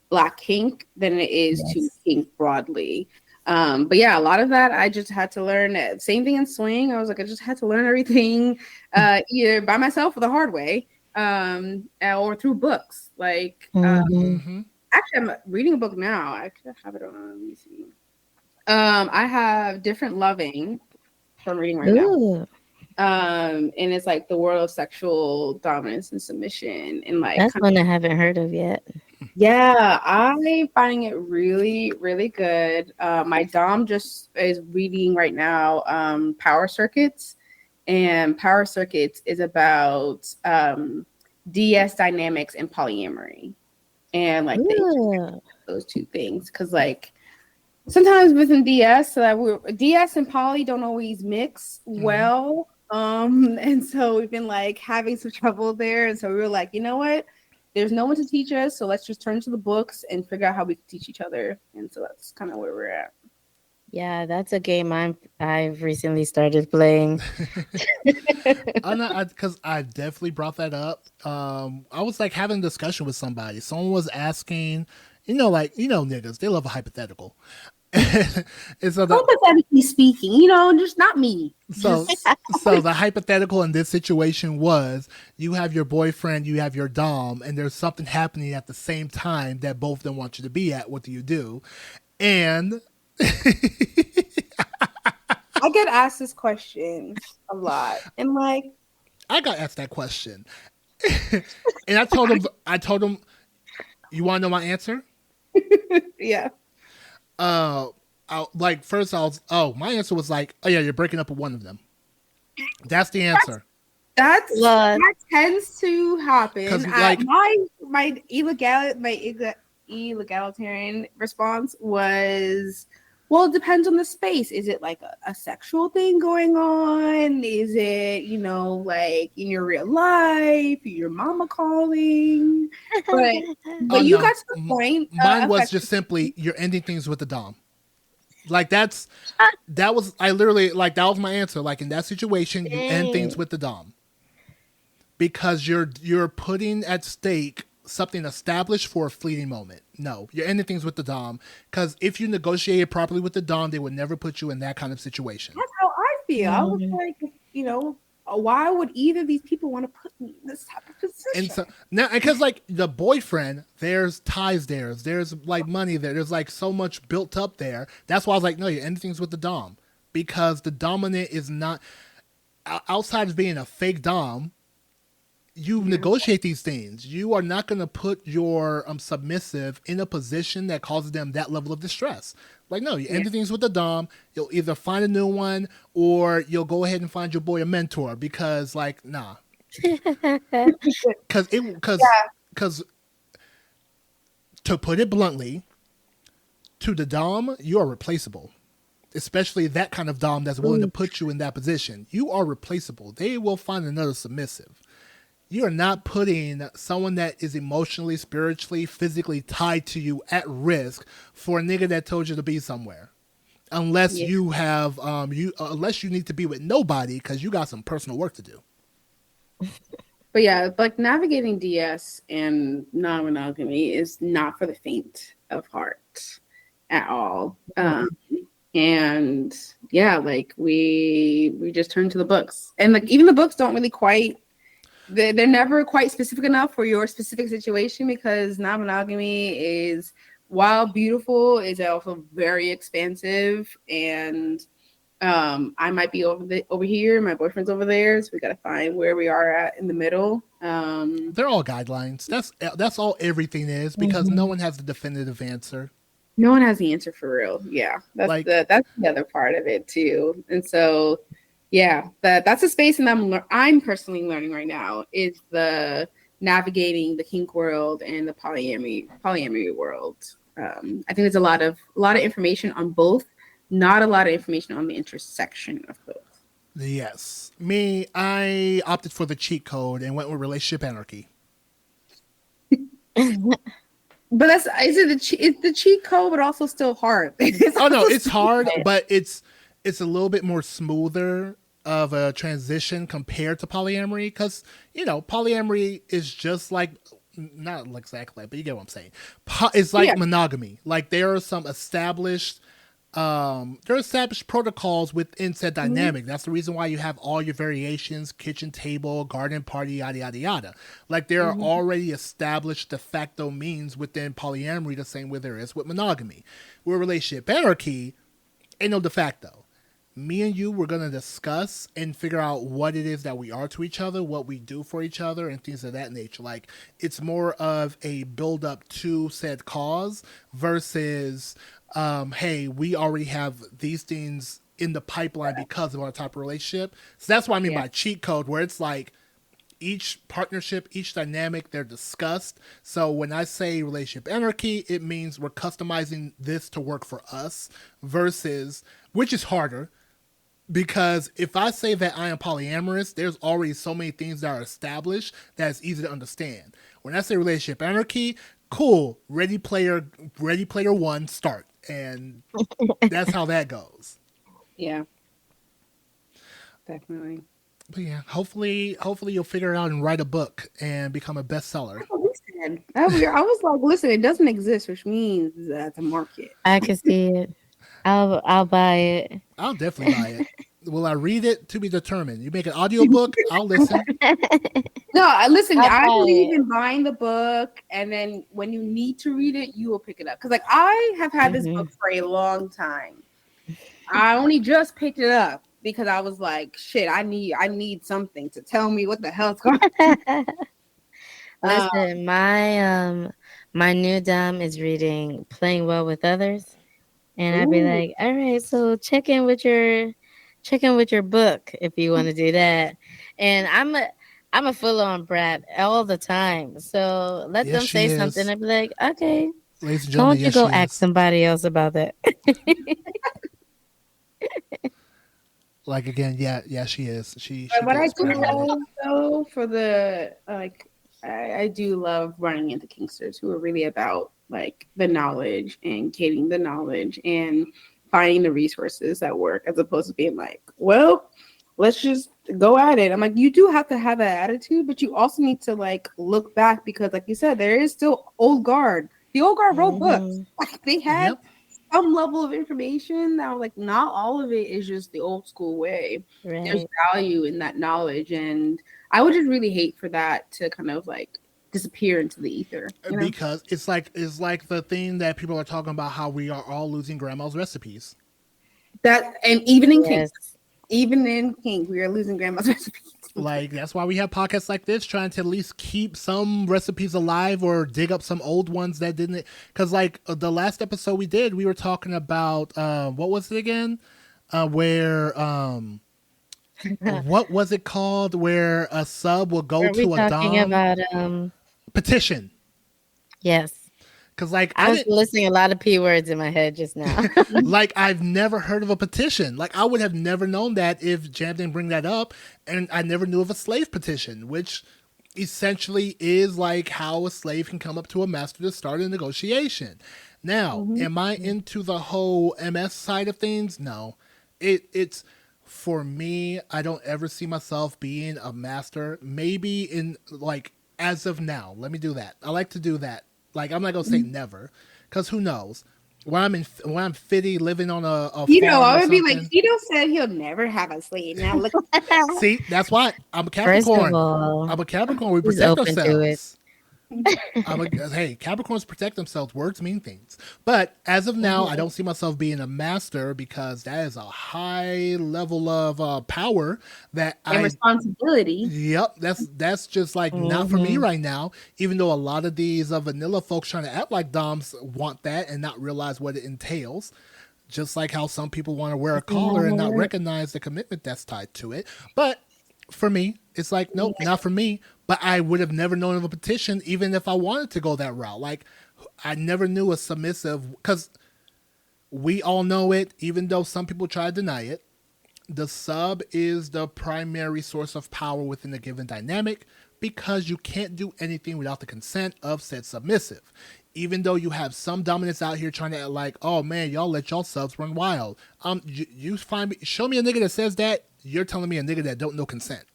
black kink than it is to Yes. kink broadly. But yeah, a lot of that I just had to learn. Same thing in swing. I was like, I just had to learn everything either by myself or the hard way, or through books. Like, Mhm. mm-hmm. actually, I'm reading a book now. I could have it on. Let me see. I have Different Loving. So I'm reading right now. Ooh, And it's like the world of sexual dominance and submission, and like that's kind one I haven't heard of yet. yeah, I'm finding it really, really good. My Dom just is reading right now Power Circuits, and Power Circuits is about DS dynamics and polyamory, and like the Ooh. those two things. Because like sometimes within DS, DS and poly don't always mix Mm-hmm. well. And so we've been like having some trouble there. And so we were like, you know what? There's no one to teach us, so let's just turn to the books and figure out how we can teach each other. And so that's kind of where we're at. Yeah, that's a game I've recently started playing. I'm not because I definitely brought that up. I was like having a discussion with somebody. Someone was asking, like niggas, they love a hypothetical. And so the Hypothetically speaking, just not me. so Just so the hypothetical in this situation was you have your boyfriend, you have your dom, and there's something happening at the same time that both of them want you to be at. What do you do? And I get asked this question a lot. And like, I got asked that question, and I told him, you want to know my answer? yeah. uh like first my answer was like, oh yeah, you're breaking up with one of them. That's the answer. Lord. That tends to happen. Because like My egalitarian response was, well, it depends on the space. Is it like a sexual thing going on? Is it like in your real life, your mama calling? But oh you no, got to the point. mine was just Effectively. simply you're ending things with the dom. Like that was I literally like that was my answer. Like in that situation, you end things Dang. with the dom because you're putting at stake something established for a fleeting moment. No, you're ending things with the dom because if you negotiated properly with the dom, they would never put you in that kind of situation. That's how I feel. I was Mhm. like, why would either of these people want to put me in this type of And position? so now, because like the boyfriend, there's ties there's like money there's like so much built up there. That's why I was like, no, you're ending things with the dom because the dominant is not outside of being a fake dom. You Yeah. negotiate these things. You are not going to put your submissive in a position that causes them that level of distress. Like, no, you Yeah. end things with the dom. You'll either find a new one or you'll go ahead and find your boy a mentor because, like, nah, because it because to put it bluntly, to the dom, you are replaceable. Especially that kind of dom that's willing to Ooh. put you in that position. You are replaceable. They will find another submissive. You are not putting someone that is emotionally, spiritually, physically tied to you at risk for a nigga that told you to be somewhere. Unless Yeah. you have unless you need to be with nobody because you got some personal work to do. But yeah, like navigating DS and non-monogamy is not for the faint of heart at all. And yeah, like we just turn to the books, and like even the books don't really quite they're never quite specific enough for your specific situation, because non-monogamy is, while beautiful, is also very expansive. And I might be over here, my boyfriend's over there, so we got to find where we are at in the middle. They're all guidelines. That's all everything is, because no one has the definitive answer. No one has the answer for real. Yeah, that's Like- that's the other part of it too. And so, yeah, that's a space, and I'm personally learning right now, is the navigating the kink world and the polyamory world. I think there's a lot of information on both, not a lot of information on the intersection of both. Yes. Me, I opted for the cheat code and went with relationship anarchy. But it's the cheat code, but also still hard. It's hard, but it's a little bit more smoother of a transition compared to polyamory, because polyamory is just like, not exactly, but you get what I'm saying. It's like monogamy. Like there are some established protocols within said dynamic. That's the reason why you have all your variations: kitchen table, garden party, yada yada yada. Like there are already established de facto means within polyamory, the same way there is with monogamy. With relationship anarchy, ain't no de facto. Me and you, we're going to discuss and figure out what it is that we are to each other, what we do for each other, and things of that nature. Like, it's more of a build up to said cause versus, hey, we already have these things in the pipeline because of our type of relationship. So that's what I mean by cheat code, where it's like each partnership, each dynamic, they're discussed. So when I say relationship anarchy, it means we're customizing this to work for us versus, which is harder. Because if I say that I am polyamorous, there's already so many things that are established that it's easy to understand. When I say relationship anarchy, cool, Ready Player One, start. And that's how that goes. Yeah. Definitely. But yeah, hopefully you'll figure it out and write a book and become a bestseller. I was like, listen, it doesn't exist, which means that's a market. I can see it. I'll buy it. I'll definitely buy it. Will I read it? To be determined. You make an audiobook, I'll listen. No, listen, I buy believe it. in buying the book, and then when you need to read it, you will pick it up. Because like I have had this book for a long time. I only just picked it up because I was like, shit, I need something to tell me what the hell's going on. Listen, my new dom is reading Playing Well with Others. And I'd be like, all right, so check in with your book if you want to do that. And I'm a full on brat all the time. So let them say something. I'd be like, okay. Ladies and Why gentlemen, don't you go ask somebody else about that? Like again, yeah, she is. She But I do love though for the like I do love running into kinksters who are really about like the knowledge and getting the knowledge and finding the resources that work, as opposed to being like, well, let's just go at it. I'm like, you do have to have that attitude, but you also need to like look back, because like you said, there is still old guard. The old guard wrote books. Like they had some level of information. Now, like not all of it is just the old school way. Right. There's value in that knowledge, and I would just really hate for that to kind of like disappear into the ether. You know? Because it's like the thing that people are talking about, how we are all losing grandma's recipes. That, and even in kink, we are losing grandma's recipes. Like that's why we have podcasts like this, trying to at least keep some recipes alive or dig up some old ones that didn't. Because like the last episode we did, we were talking about what was it again? Where what was it called? Where a sub will go to a dom. About petition. Yes. Because like I was listening a lot of P words in my head just now. Like I've never heard of a petition. Like I would have never known that if Jam didn't bring that up, and I never knew of a slave petition, which essentially is like how a slave can come up to a master to start a negotiation. Now, am I into the whole MS side of things? No. It's For me, I don't ever see myself being a master. Maybe in like as of now. Let me do that. I like to do that. Like I'm not gonna say never, because who knows? When I'm 50, living on a You know, farm I or would be like, something. Hedo said he'll never have a slave. Now look, See, that's why I'm a First of Capricorn. all, I'm a Capricorn. We he's protect open to it. ourselves. Hey, Capricorns protect themselves. Words mean things. But as of now, I don't see myself being a master because that is a high level of power that and I. responsibility. Yep, that's just like not for me Hmm. right now. Even though a lot of these vanilla folks trying to act like doms want that and not realize what it entails. Just like how some people want to wear a collar and not recognize the commitment that's tied to it. But for me, it's like, nope, not for me. But I would have never known of a petition even if I wanted to go that route. Like, I never knew a submissive, because we all know it, even though some people try to deny it. The sub is the primary source of power within a given dynamic because you can't do anything without the consent of said submissive. Even though you have some dominants out here trying to act like, oh man, y'all let y'all subs run wild. You find me, show me a nigga that says that. You're telling me a nigga that don't know consent.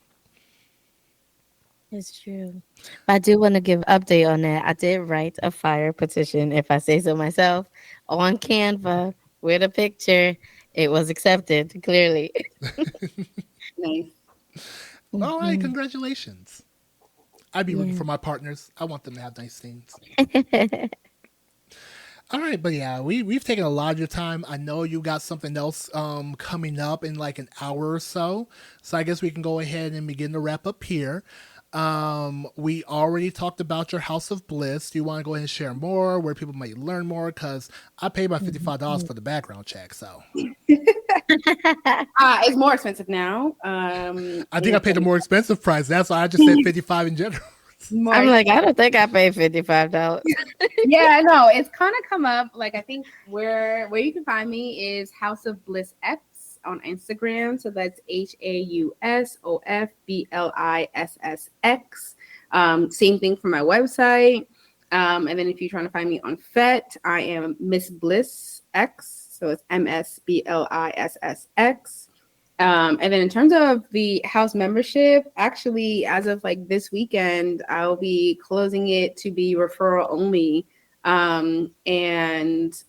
It's true. But I do want to give update on that. I did write a fire petition, if I say so myself, on Canva with a picture. It was accepted, clearly. Nice. All right, Mhm. congratulations. I'd be rooting Yeah. for my partners. I want them to have nice things. All right, but yeah, we've taken a lot of your time. I know you got something else coming up in like an hour or so. So I guess we can go ahead and begin to wrap up here. We already talked about your House of Bliss. Do you want to go ahead and share more where people might learn more? Because I paid my $55 for the background check, so It's more expensive now. I think I paid the more expensive price. That's why I just said 55 in general. I'm more. like, I don't think I paid $55. Yeah, I know. It's kind of come up. Like I think where you can find me is House of Bliss X on Instagram. So that's HausofBlissX. Same thing for my website. And then if you're trying to find me on FET, I am Miss Bliss X. So it's MSBLISSX. And then in terms of the house membership, actually, as of like this weekend, I'll be closing it to be referral only. And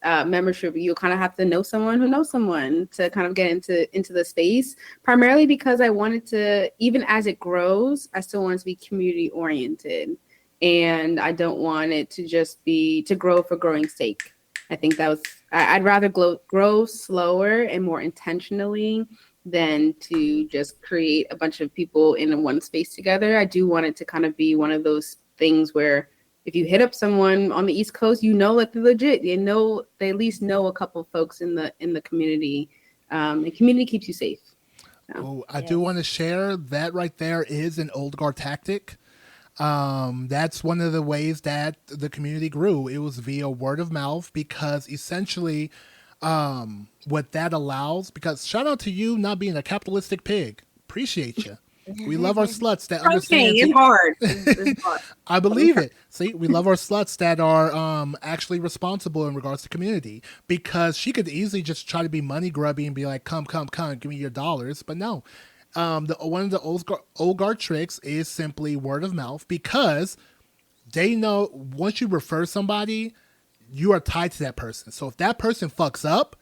membership, you'll kind of have to know someone who knows someone to kind of get into the space. Primarily because I wanted to, even as it grows, I still want it to be community oriented, and I don't want it to just be to grow for growing's sake. I think that was I'd rather grow slower and more intentionally than to just create a bunch of people in one space together. I do want it to kind of be one of those things where if you hit up someone on the East Coast, you know that they're legit. You know they at least know a couple of folks in the community. And community keeps you safe. So. Oh, I do Yes. want to share that right there is an old guard tactic. That's one of the ways that the community grew. It was via word of mouth because essentially, what that allows, because shout out to you not being a capitalistic pig. Appreciate you. We love our sluts that Coaching understand. is hard. It's hard. I believe it. See, we love our sluts that are actually responsible in regards to community because she could easily just try to be money grubby and be like, come, give me your dollars. But no, one of the old guard tricks is simply word of mouth because they know once you refer somebody, you are tied to that person. So if that person fucks up,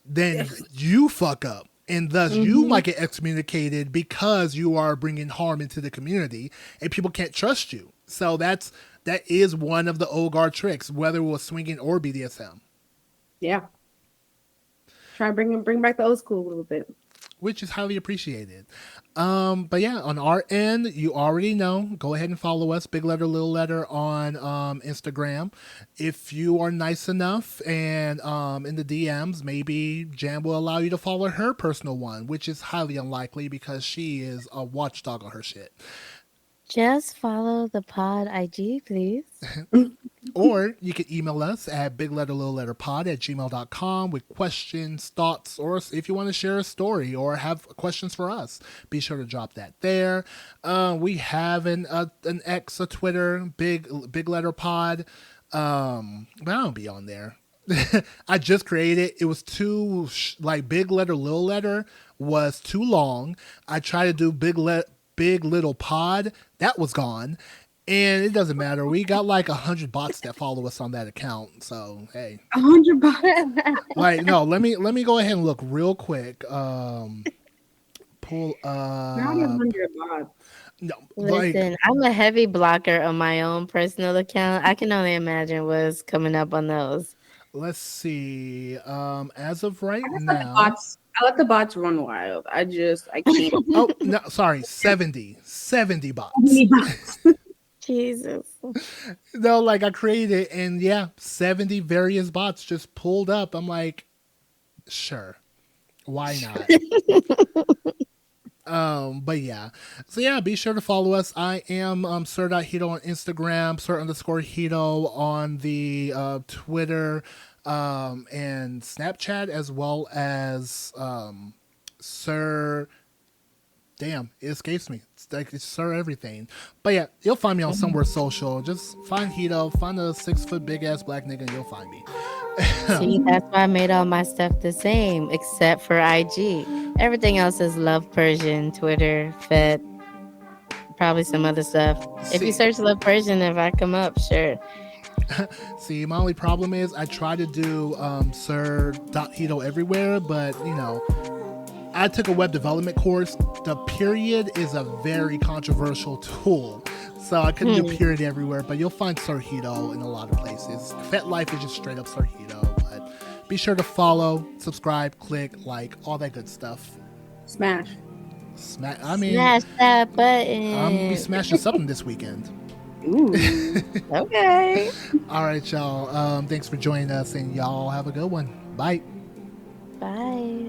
then you fuck up. And thus you might get excommunicated because you are bringing harm into the community and people can't trust you. So that is one of the old guard tricks, whether it was swinging or BDSM. Yeah. Try to bring back the old school a little bit. Which is highly appreciated. But yeah, on our end, you already know. Go ahead and follow us, Big Letter, Little Letter, on Instagram. If you are nice enough and in the DMs, maybe Jan will allow you to follow her personal one, which is highly unlikely because she is a watchdog on her shit. Just follow the pod IG, please. Or you can email us at bigletterlittlepod@gmail.com with questions, thoughts, or if you want to share a story or have questions for us, be sure to drop that there. We have an X, a Twitter, big letter pod. But I don't be on there. I just created it. It was too like big letter, little letter was too long. I tried to do big little pod, that was gone. And it doesn't matter. We got like 100 bots that follow us on that account. So hey, 100 bucks. like no, let me go ahead and look real quick. Pull Not 100 bucks. no, like Listen, I'm a heavy blocker on my own personal account. I can only imagine what's coming up on those. let's see. As of right I just let the now, bots. I let the bots run wild. I can't. oh no, sorry, 70 bots. 100 bucks. Jesus. No, like I created, and yeah, 70 various bots just pulled up. I'm like, sure, why not? But yeah, so yeah, be sure to follow us. I am sir.hedo on Instagram, sir_hedo on the Twitter and Snapchat, as well as sir. Damn, it escapes me. It's like it's sir everything. But yeah, you'll find me on somewhere social. Just find Hedo, find a 6 foot big ass black nigga, and you'll find me. See, that's why I made all my stuff the same, except for IG. Everything else is Love Persian, Twitter, Fed, probably some other stuff. If you search Love Persian, if I come up, sure. See, my only problem is I try to do sir.hedo everywhere, but you know, I took a web development course. The period is a very controversial tool. So I couldn't do period everywhere, but you'll find Sir Hedo in a lot of places. FetLife is just straight up Sir Hedo, but be sure to follow, subscribe, click, like, all that good stuff. Smash. I mean, Smash that button. I'm gonna be smashing something this weekend. Ooh. Okay. All right, y'all. Thanks for joining us, and y'all have a good one. Bye. Bye.